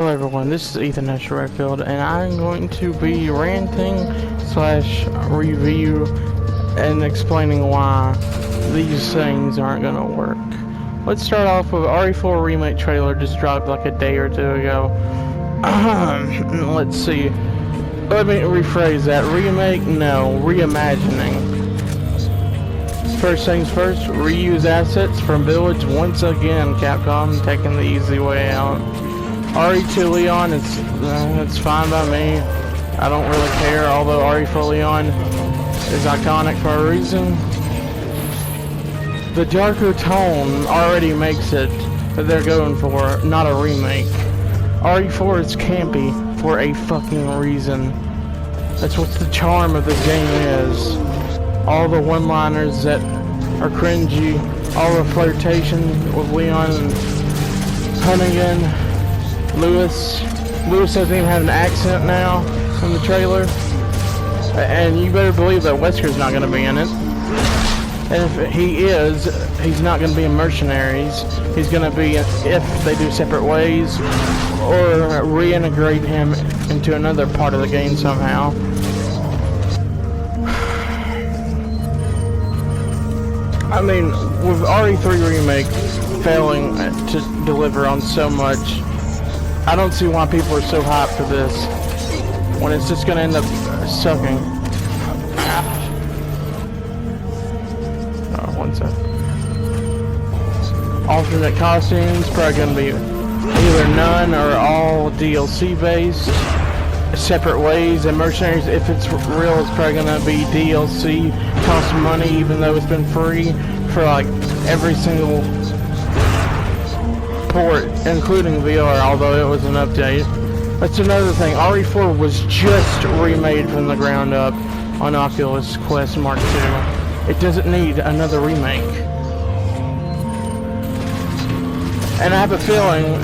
Hello everyone, this is Ethan Redfield, and I'm going to be ranting slash review and explaining why these things aren't gonna work. Let's start off with RE4 Remake trailer just dropped like a day or two ago. Let's see. Let me rephrase that. Remake? No. Reimagining. First things first, reuse assets from Village once again. Capcom taking the easy way out. RE2 Leon, it's fine by me. I don't really care, although RE4 Leon is iconic for a reason. The darker tone already makes it that they're going for, not a remake. RE4 is campy for a fucking reason. That's what the charm of this game is. All the one-liners that are cringy, all the flirtation with Leon and Hunnigan. Lewis doesn't even have an accent now in the trailer, and you better believe that Wesker's not going to be in it. And if he is, he's not going to be in Mercenaries. He's going to be, if they do separate ways, or reintegrate him into another part of the game somehow. I mean, with RE3 Remake failing to deliver on so much, I don't see why people are so hyped for this when it's just gonna end up sucking. Oh, one sec. Alternate costumes, probably gonna be either none or all DLC based. Separate ways, and Mercenaries, if it's real, it's probably gonna be DLC. Costs money even though it's been free for like every single port, including VR, although it was an update. That's another thing. RE4 was just remade from the ground up on Oculus Quest Mark II. It doesn't need another remake. And I have a feeling,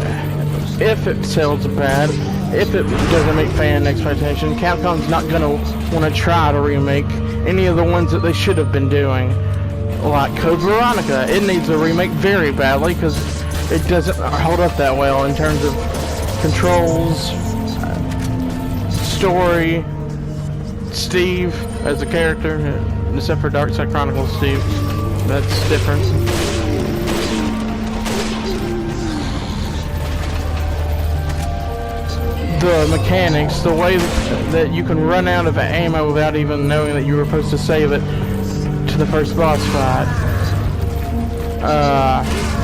if it sells bad, if it doesn't meet fan expectation, Capcom's not gonna want to try to remake any of the ones that they should have been doing. Like Code Veronica, it needs a remake very badly because it doesn't hold up that well in terms of controls, story, Steve as a character, except for Dark Side Chronicles Steve. That's different. The mechanics, the way that you can run out of ammo without even knowing that you were supposed to save it to the first boss fight.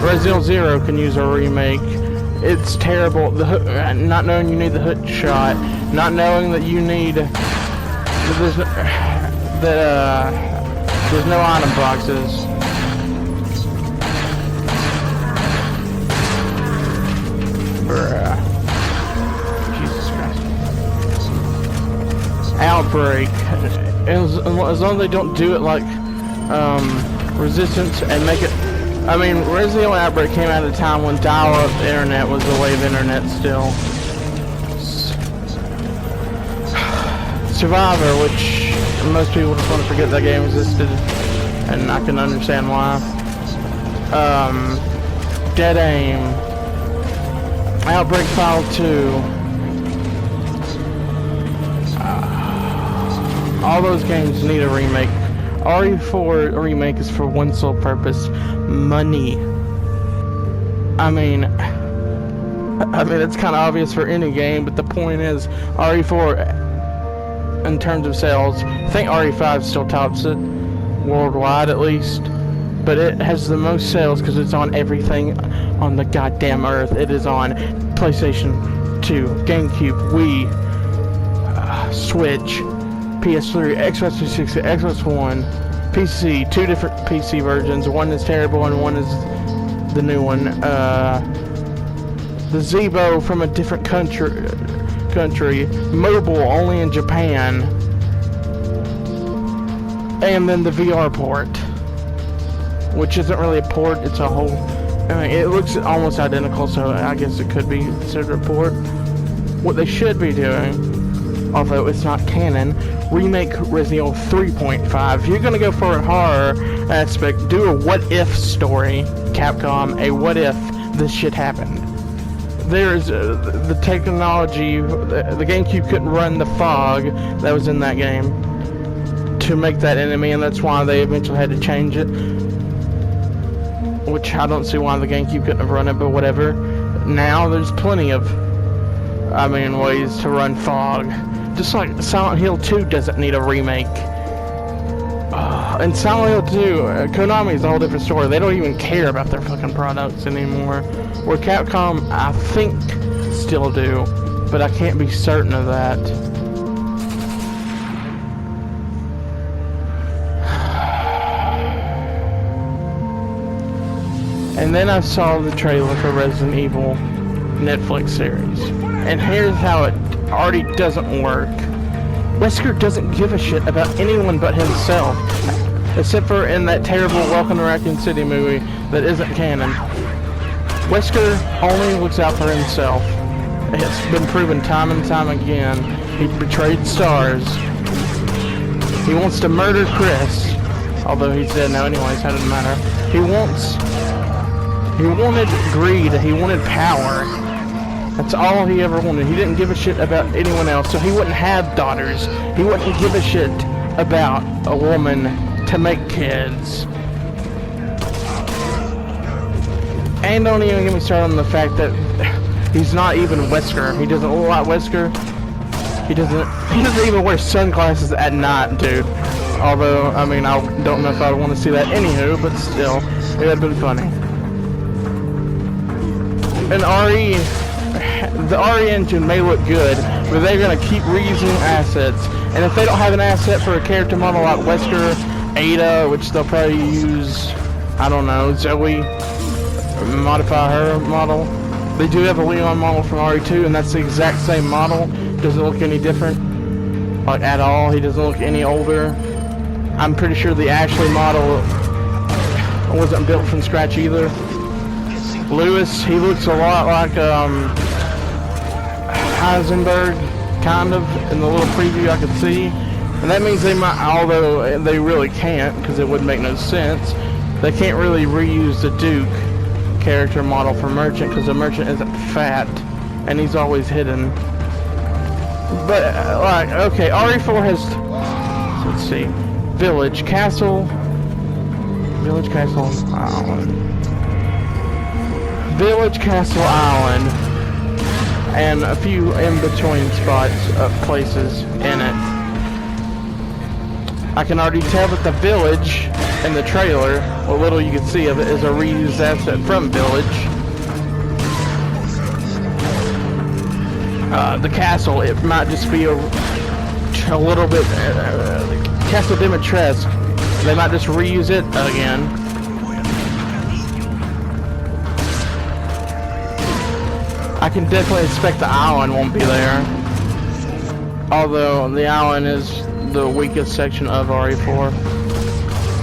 Resident Zero can use a remake. It's terrible. Not knowing you need the hook shot, not knowing that you need there's no item boxes. Jesus Christ. Outbreak. As long as they don't do it like Resistance and make it. I mean, Resident Evil Outbreak came out at a time when dial-up internet was the way of internet still. Survivor, which most people just want to forget that game existed, and I can understand why. Dead Aim. Outbreak File 2. All those games need a remake. RE4 Remake is for one sole purpose: money. I mean it's kind of obvious for any game, but the point is, RE4, in terms of sales, I think RE5 still tops it, worldwide at least, but it has the most sales because it's on everything on the goddamn earth. It is on PlayStation 2, GameCube, Wii, Switch, PS3, Xbox 360, Xbox One, PC, two different PC versions. One is terrible and one is the new one. The Zeebo from a different country, mobile only in Japan, and then the VR port, which isn't really a port, it's a whole, I mean, it looks almost identical, so I guess it could be considered a port. What they should be doing, although it's not canon, remake Resident Evil 3.5. If you're gonna go for a horror aspect, do a what if story, Capcom, a what if this shit happened. there's the technology, the GameCube couldn't run the fog that was in that game to make that enemy, and that's why they eventually had to change it. Which I don't see why the GameCube couldn't have run it, but whatever. Now there's plenty of, ways to run fog. Just like Silent Hill 2 doesn't need a remake. And Silent Hill 2, Konami is a whole different story. They don't even care about their fucking products anymore. Where Capcom, I think, still do, but I can't be certain of that. And then I saw the trailer for Resident Evil Netflix series. And here's how it already doesn't work. Wesker doesn't give a shit about anyone but himself. Except for in that terrible Welcome to Raccoon City movie that isn't canon. Wesker only looks out for himself. It's been proven time and time again. He betrayed stars. He wants to murder Chris. Although he's dead now anyways, that doesn't matter. He wanted greed, he wanted power. That's all he ever wanted. He didn't give a shit about anyone else, so he wouldn't have daughters. He wouldn't give a shit about a woman to make kids. And don't even get me started on the fact that he's not even Wesker. He doesn't look like Wesker. He doesn't even wear sunglasses at night, dude. Although, I don't know if I want to see that anywho, but still, it would have been funny. And the RE engine may look good, but they're going to keep reusing assets. And if they don't have an asset for a character model like Wesker, Ada, which they'll probably use, I don't know, Zoe, modify her model. They do have a Leon model from RE2, and that's the exact same model. Doesn't look any different, like at all. He doesn't look any older. I'm pretty sure the Ashley model wasn't built from scratch either. Lewis, he looks a lot like Heisenberg, kind of, in the little preview I could see. And that means they might, although they really can't, because it would make no sense, they can't really reuse the Duke character model for Merchant, because the Merchant isn't fat, and he's always hidden. But, okay, RE4 has, let's see, Village, Castle Island, and a few in-between spots, places in it. I can already tell that the Village in the trailer, what little you can see of it, is a reused asset from Village. The castle, it might just be a little bit, Castle Dimitrescu, they might just reuse it again. I can definitely expect the island won't be there. Although the island is the weakest section of RE4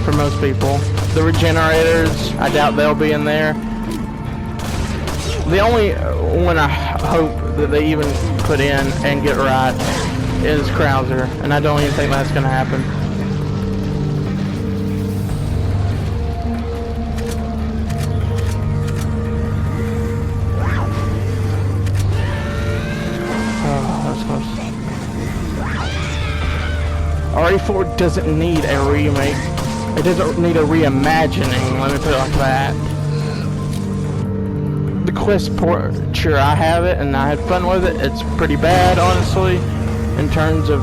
for most people. The regenerators, I doubt they'll be in there. The only one I hope that they even put in and get right is Krauser, and I don't even think that's going to happen. RE4 doesn't need a remake. It doesn't need a reimagining, let me put it like that. The Quest port, sure, I have it and I had fun with it. It's pretty bad, honestly, in terms of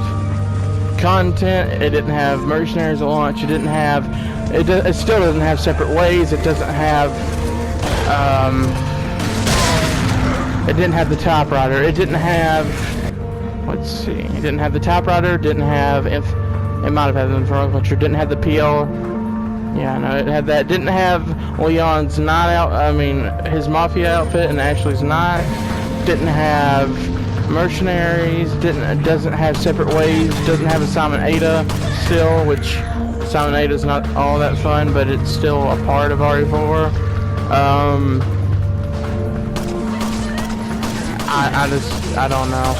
content. It didn't have mercenaries at launch. It didn't have, it still doesn't have separate ways. It doesn't have, it didn't have the typewriter. It didn't have, let's see, it didn't have the typewriter, didn't have, it might have had the infernal culture, didn't have the PL, yeah, no, it had that, didn't have Leon's night out, his mafia outfit and Ashley's knife, didn't have mercenaries, doesn't have separate ways, doesn't have a Simon Ada still, which Simon Ada's not all that fun, but it's still a part of RE4. I don't know.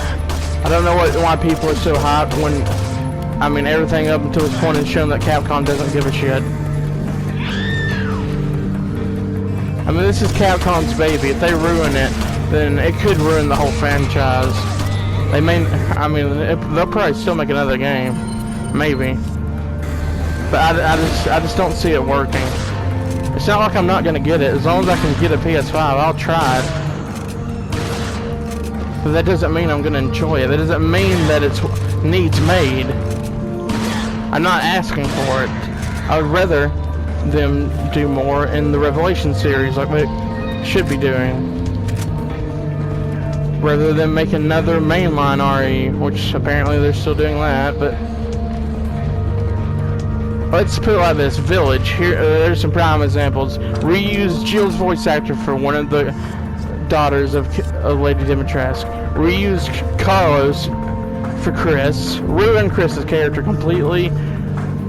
I don't know why people are so hyped when, everything up until this point has shown that Capcom doesn't give a shit. This is Capcom's baby. If they ruin it, then it could ruin the whole franchise. They may, I mean, they'll probably still make another game, maybe. But I just don't see it working. It's not like I'm not gonna get it. As long as I can get a PS5, I'll try it. But that doesn't mean I'm gonna enjoy it. That doesn't mean that it's needs made. I'm not asking for it. I would rather them do more in the Revelation series, like they should be doing, rather than make another mainline RE, which apparently they're still doing that. But let's put it like this: Village. Here, there's some prime examples. Reuse Jill's voice actor for one of the daughters of Lady Dimitrescu. Reuse Carlos for Chris. Ruin Chris's character completely.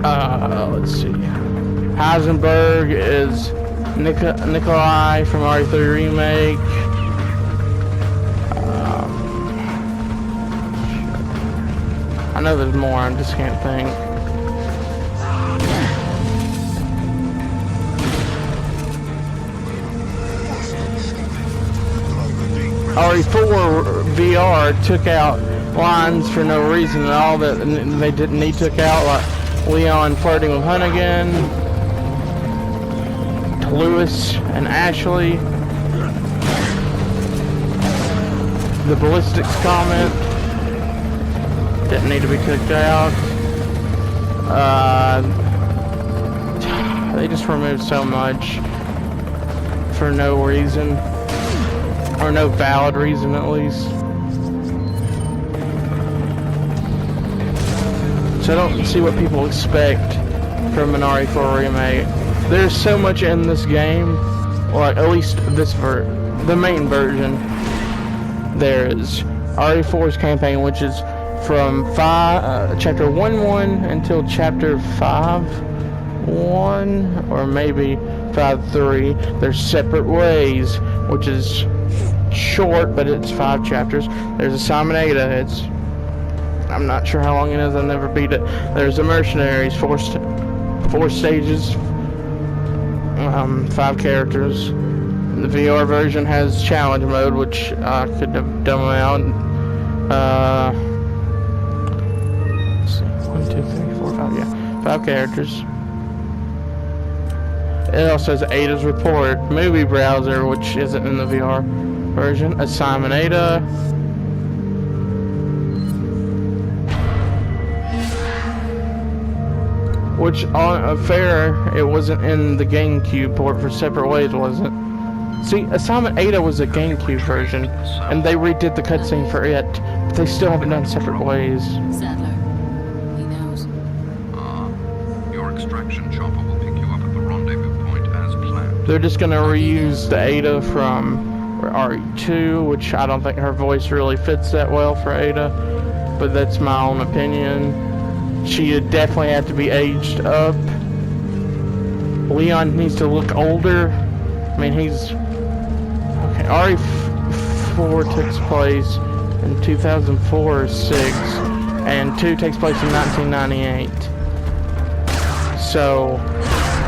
Let's see. Heisenberg is Nikolai from Re4 Remake. I know there's more, I just can't think. Re4 VR took out lines for no reason at all that they didn't need took out, like Leon flirting with Hunnigan, Lewis and Ashley, the ballistics comment didn't need to be took out. They just removed so much for no reason. Or no valid reason, at least. So I don't see what people expect from an Re4 remake. There's so much in this game, like at least this the main version. There is RE4's campaign, which is from chapter 1.1 until chapter 5.1, or maybe 5.3. There's Separate Ways, which is short, but it's 5 chapters. There's a Simon Ada. I'm not sure how long it is. I never beat it. There's the Mercenaries, 4 stages, 5 characters. The VR version has challenge mode, which I could have done without. Let's see, 1, 2, 3, 4, 5. Yeah, 5 characters. It also has Ada's Report, Movie Browser, which isn't in the VR version. Assignment Ada. Which, on fair, it wasn't in the GameCube port for Separate Ways, was it? See, Assignment Ada was a GameCube version, and they redid the cutscene for it, but they still haven't done Separate Ways. Sadler, he knows. Your extraction chopper will pick you up at the rendezvous point as planned. They're just gonna reuse the Ada from RE2, which I don't think her voice really fits that well for Ada, but that's my own opinion. She would definitely have to be aged up. Leon needs to look older. I mean, he's... Okay, RE4 takes place in 2004 or 6, and 2 takes place in 1998. So,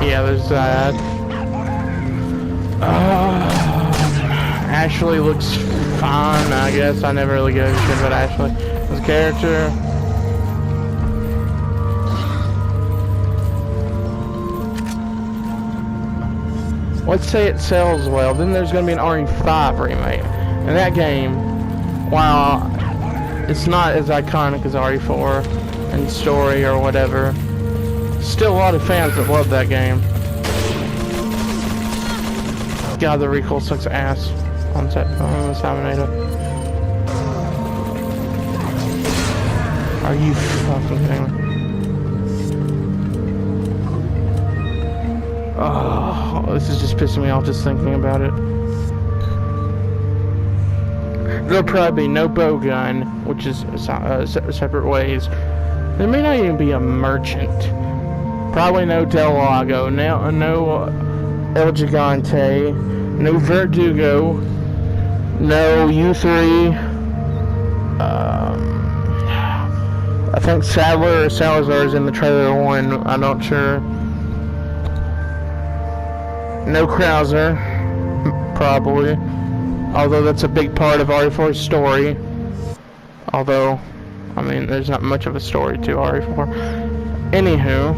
yeah, there's that. Ashley looks fine, I guess. I never really gave a shit about Ashley. His character... Let's say it sells well, then there's going to be an RE5 remake. And that game, while it's not as iconic as RE4 and story or whatever, still a lot of fans that love that game. God, the recoil sucks ass on Simon Ada. Are you fucking kidding me? Oh, this is just pissing me off just thinking about it. There'll probably be no bow gun, which is Separate Ways. There may not even be a merchant. Probably no Del Lago, no El Gigante, no Verdugo, no U3. I think Sadler or Salazar is in the trailer 1. I'm not sure. No Krauser, probably. Although that's a big part of RE4's story. Although, I mean, there's not much of a story to RE4. Anywho.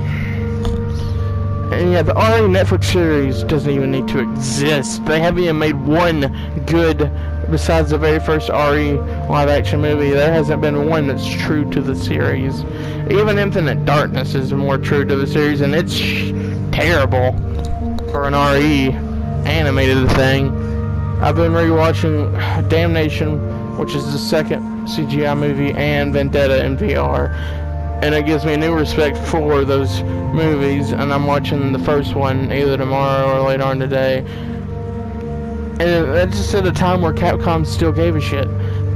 And yeah, the RE Netflix series doesn't even need to exist. They haven't even made one good, besides the very first RE live-action movie, there hasn't been one that's true to the series. Even Infinite Darkness is more true to the series, and it's terrible for an RE animated thing. I've been rewatching Damnation, which is the second CGI movie, and Vendetta in VR. And it gives me new respect for those movies, and I'm watching the first one either tomorrow or later on today. And that's just at a time where Capcom still gave a shit.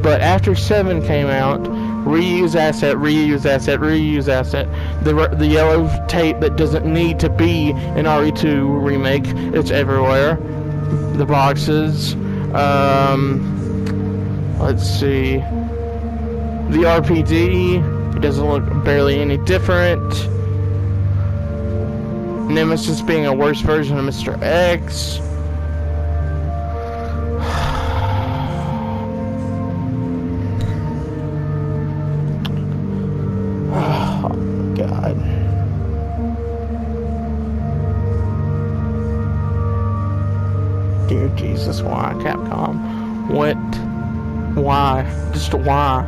But after 7 came out, reuse asset, reuse asset, reuse asset. The yellow tape that doesn't need to be an RE2 remake, it's everywhere. The boxes, let's see, the RPD, it doesn't look barely any different. Nemesis being a worse version of Mr. X. Oh, God. Dear Jesus, why, Capcom? What? Why? Just why?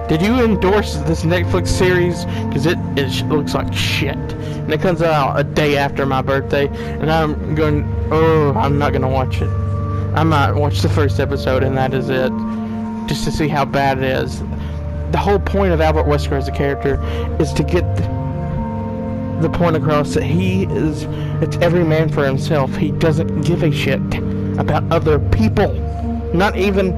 Did you endorse this Netflix series? Because it looks like shit. And it comes out a day after my birthday. And I'm going, oh, I'm not going to watch it. I might watch the first episode and that is it. Just to see how bad it is. The whole point of Albert Wesker as a character is to get the point across that it's every man for himself. He doesn't give a shit about other people. Not even,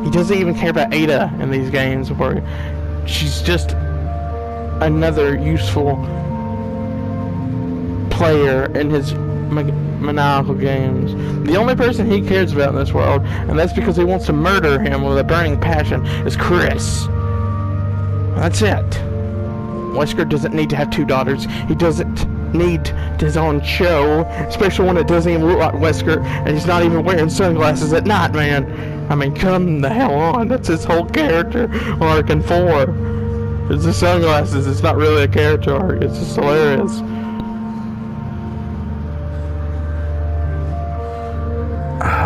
he doesn't even care about Ada in these games, where she's just another useful player in his maniacal games. The only person he cares about in this world, and that's because he wants to murder him with a burning passion, is Chris. That's it. Wesker doesn't need to have 2 daughters. He doesn't need his own show, especially when it doesn't even look like Wesker, and he's not even wearing sunglasses at night, man. I mean, come the hell on. That's his whole character arc in 4. It's the sunglasses. It's not really a character arc. It's just hilarious.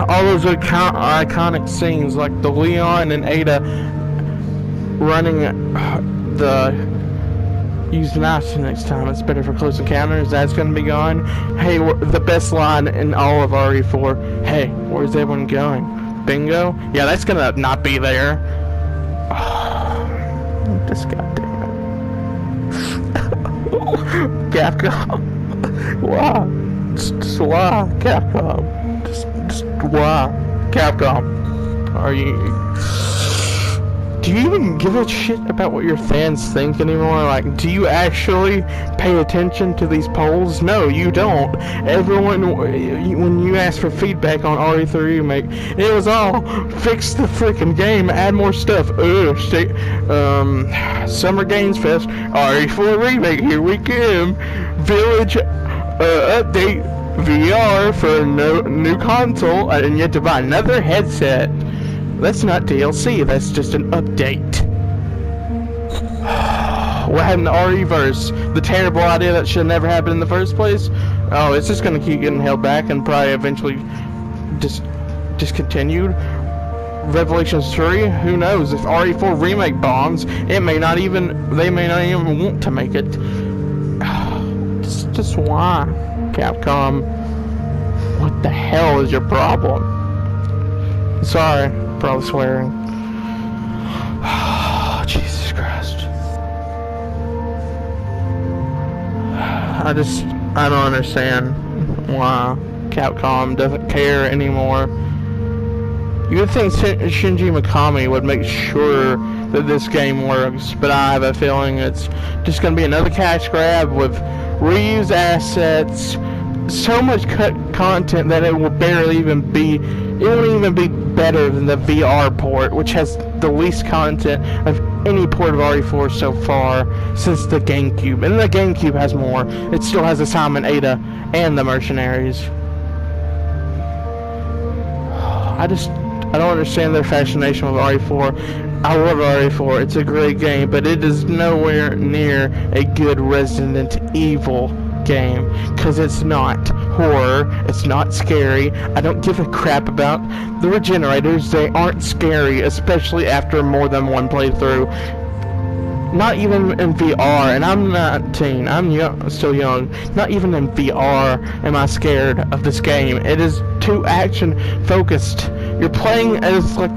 All those iconic scenes, like the Leon and Ada running the use knives next time. It's better for close encounters. That's going to be gone. Hey, the best line in all of RE4. Hey, where's everyone going? Bingo? Yeah, that's going to not be there. Just goddamn. Capcom. Why? Just why? Capcom. Just why? Capcom. Are you... Do you even give a shit about what your fans think anymore? Like, do you actually pay attention to these polls? No, you don't. Everyone, when you ask for feedback on RE3 Remake, it was all, fix the freaking game, add more stuff. Summer Games Fest, RE4 Remake, here we come. Village, update, VR for new console, and you have to buy another headset. That's not DLC, that's just an update. What happened to RE-verse? The terrible idea that should never happen in the first place? Oh, it's just gonna keep getting held back and probably eventually discontinued. Revelations 3, who knows? If RE4 Remake bombs, they may not even want to make it. Just why? Capcom, what the hell is your problem? Sorry. Probably swearing. Oh, Jesus Christ. I don't understand why Capcom doesn't care anymore. You would think Shinji Mikami would make sure that this game works, but I have a feeling it's just going to be another cash grab with reused assets, so much cut content that it will barely even be It won't even be better than the VR port, which has the least content of any port of RE4 so far since the GameCube. And the GameCube has more. It still has Assignment Ada and the Mercenaries. I don't understand their fascination with RE4. I love RE4. It's a great game, but it is nowhere near a good Resident Evil game, because it's not horror, it's not scary. I don't give a crap about the regenerators. They aren't scary, especially after more than one playthrough. Not even in VR, and I'm 19, I'm young, still young. Not even in VR am I scared of this game. It is too action focused. You're playing as like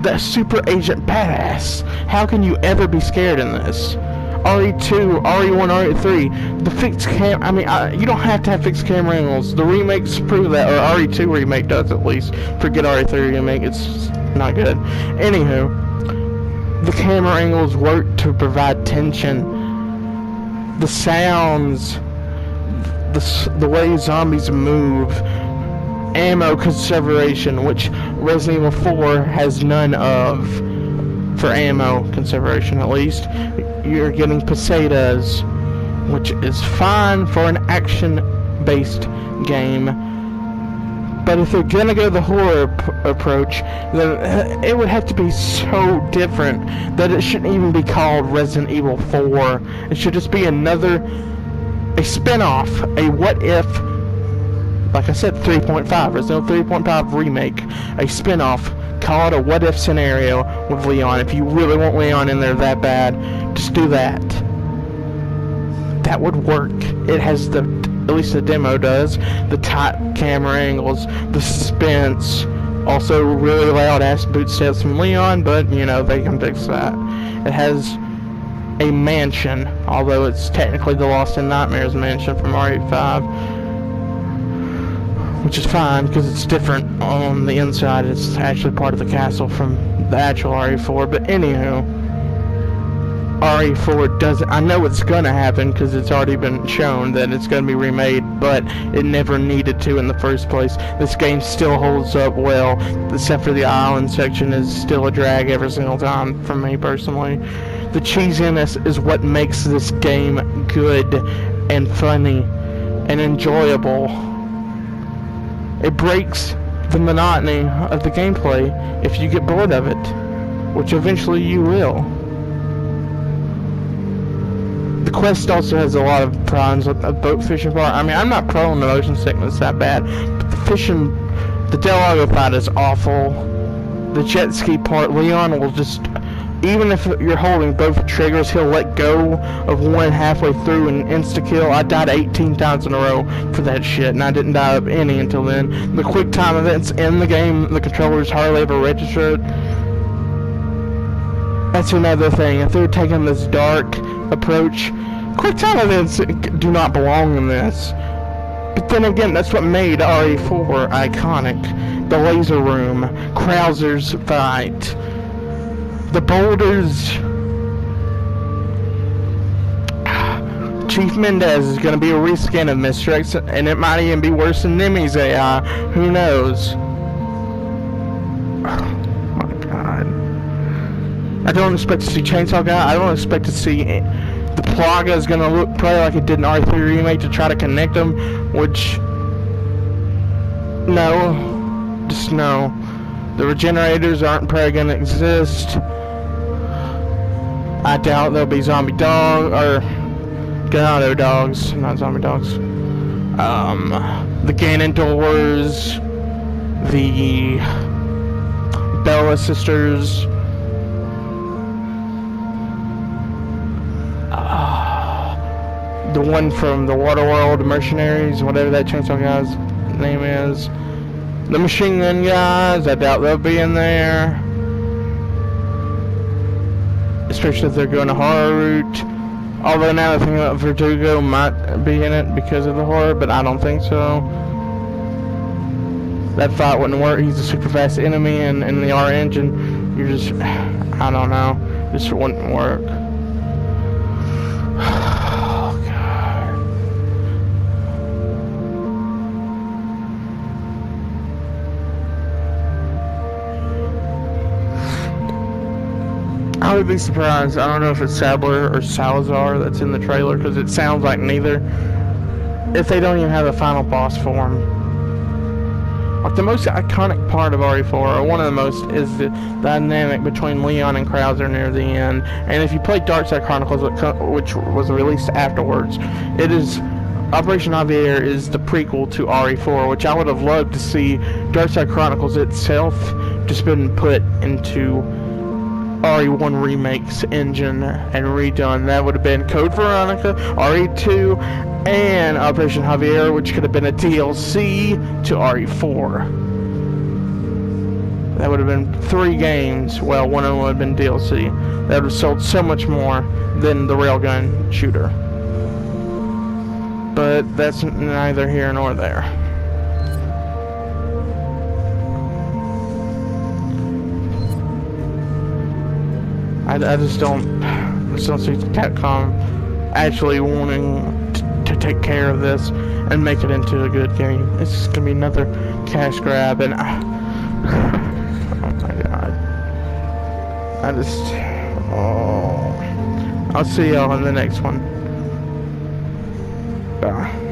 the super agent badass. How can you ever be scared in this? RE2, RE1, RE3, the fixed cam. I mean, you don't have to have fixed camera angles. The remakes prove that, or RE2 remake does at least. Forget RE3 remake, it's not good. Anywho, the camera angles work to provide tension. The sounds, the way zombies move, ammo conservation, which Resident Evil 4 has none of. For ammo conservation, at least. You're getting pesetas, which is fine for an action-based game. But if they're gonna go the horror approach, then it would have to be so different that it shouldn't even be called Resident Evil 4. It should just be a spin-off, a what-if, like I said, 3.5, Resident Evil 3.5 remake, a spin-off. Call it a what-if scenario with Leon. If you really want Leon in there that bad, just do that. That would work. It has at least the demo does, the tight camera angles, the suspense, also really loud-ass boot steps from Leon, but, you know, they can fix that. It has a mansion, although it's technically the Lost in Nightmares mansion from RE5. Which is fine, because it's different on the inside. It's actually part of the castle from the actual RE4. But anywho, RE4 doesn't... I know it's gonna happen, because it's already been shown that it's gonna be remade, but it never needed to in the first place. This game still holds up well, except for the island section is still a drag every single time, for me personally. The cheesiness is what makes this game good and funny and enjoyable. It breaks the monotony of the gameplay if you get bored of it, which eventually you will. The quest also has a lot of problems with the boat fishing part. I mean, I'm not prone to motion sickness that bad, but the fishing, the Del Lago part is awful. The jet ski part, Leon will just, even if you're holding both triggers, he'll let go of one halfway through and insta-kill. I died 18 times in a row for that shit, and I didn't die of any until then. The quick time events in the game, the controllers hardly ever registered. That's another thing. If they're taking this dark approach, quick time events do not belong in this. But then again, that's what made RE4 iconic. The laser room, Krauser's fight, the boulders. Chief Mendez is going to be a reskin of Mr. X, and it might even be worse than Nemi's AI. Who knows? Oh my god. I don't expect to see Chainsaw Guy. I don't expect to see... The Plaga is going to look probably like it did in RE3 Remake to try to connect them, which... No. Just no. The regenerators aren't probably going to exist. I doubt there'll be zombie dog, or Ganado dogs, not zombie dogs. The Ganondors, the Bella sisters, the one from the Waterworld Mercenaries, whatever that chainsaw guy's name is. The machine gun guys, I doubt they'll be in there. Especially if they're going a horror route. Although now I think that Verdugo might be in it because of the horror, but I don't think so. That fight wouldn't work. He's a super fast enemy, and in the R engine, you're just, I don't know, just wouldn't work. Oh god. would be surprised. I don't know if it's Sadler or Salazar that's in the trailer, because it sounds like neither. If they don't even have a final boss form. Like, the most iconic part of RE4, or one of the most, is the dynamic between Leon and Krauser near the end. And if you play Darkside Chronicles, which was released afterwards, it is... Operation Javier is the prequel to RE4, which I would have loved to see Darkside Chronicles itself just been put into RE1 Remake's engine and redone. That would have been Code Veronica, RE2, and Operation Javier, which could have been a DLC to RE4. That would have been 3 games. Well, one of them would have been DLC. That would have sold so much more than the railgun shooter. But that's neither here nor there. I just don't see Capcom actually wanting to take care of this and make it into a good game. It's just gonna be another cash grab, and oh my god, I'll see y'all in the next one. Bye.